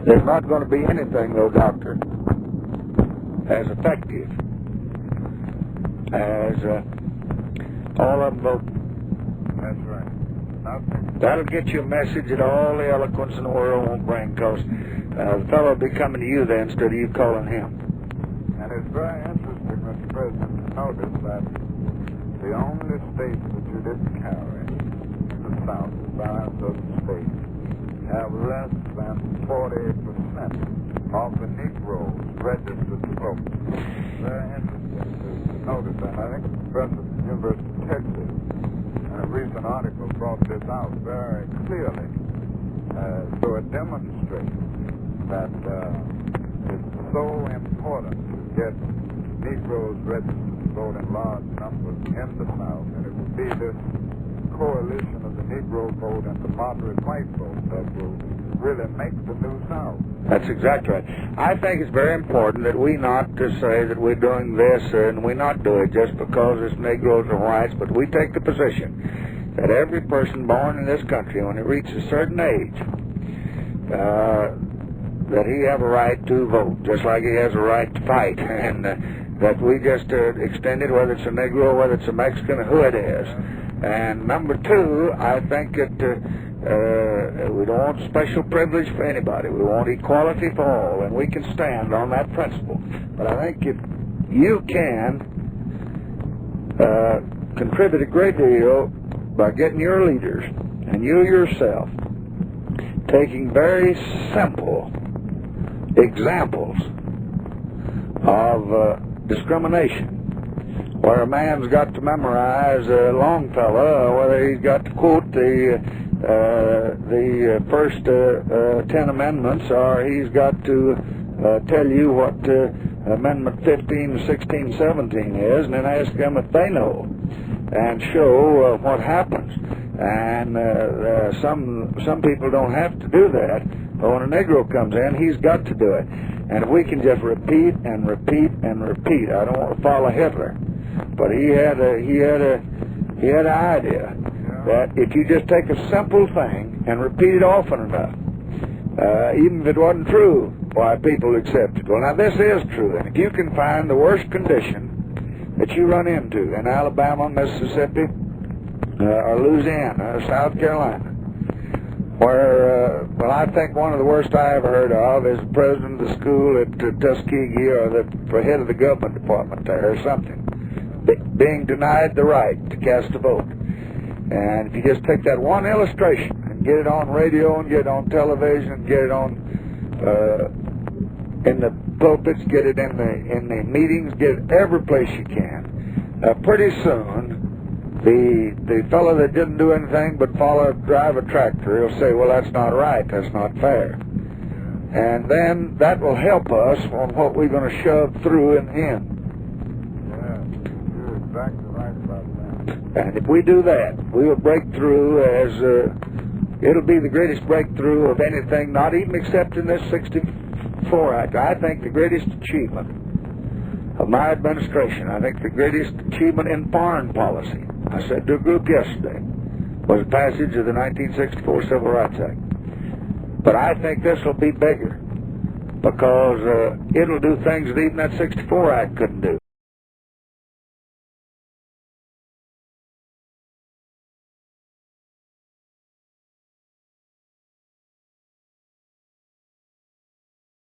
There's not going to be anything, though, Doctor, as effective as all of them voting. That's right. Nothing. That'll get you a message that all the eloquence in the world won't bring, because the fellow will be coming to you then instead of you calling him. And it's very interesting, Mr. President, to notice that the only state that you didn't carry in the South, the balance of the states, have less than 48% of the Negroes registered to vote. Very interesting to notice that. I think the professor at the University of Texas in a recent article brought this out very clearly, so it demonstrates that it's so important to get Negroes registered to vote in large numbers in the South, and it will be this coalition of the Negro vote and the moderate white vote that will really make the new South. That's exactly right. I think it's very important that we not to say that we're doing this and we not do it just because it's Negroes or whites, but we take the position that every person born in this country, when he reaches a certain age, that he have a right to vote, just like he has a right to fight, and that we just extend it, whether it's a Negro, whether it's a Mexican, or who it is. And number two, I think that we don't want special privilege for anybody. We want equality for all, and we can stand on that principle. But I think if you can contribute a great deal by getting your leaders and you yourself taking very simple examples of discrimination, where a man's got to memorize Longfellow, whether he's got to quote the first 10 amendments, or he's got to tell you what Amendment 15, 16, 17 is, and then ask them if they know, and show what happens. And some people don't have to do that, but when a Negro comes in, he's got to do it. And if we can just repeat and repeat and repeat, I don't want to follow Hitler, but he had an idea that if you just take a simple thing and repeat it often enough, even if it wasn't true, why, people accept it. Well, now this is true, and if you can find the worst condition that you run into in Alabama, Mississippi, or Louisiana, or South Carolina, where, well, I think one of the worst I ever heard of is the president of the school at Tuskegee, or the head of the government department there, or something, being denied the right to cast a vote. And if you just take that one illustration and get it on radio and get it on television and get it on in the pulpits, get it in the meetings, get it every place you can, pretty soon the fellow that didn't do anything but drive a tractor, he'll say, well, that's not right, that's not fair. And then that will help us on what we're going to shove through in the end. Exactly right about that. And if we do that, we will break through it'll be the greatest breakthrough of anything, not even except in this 64 Act. I think the greatest achievement of my administration, I think the greatest achievement in foreign policy, I said to a group yesterday, was the passage of the 1964 Civil Rights Act. But I think this will be bigger, because it'll do things that even that 64 Act couldn't do.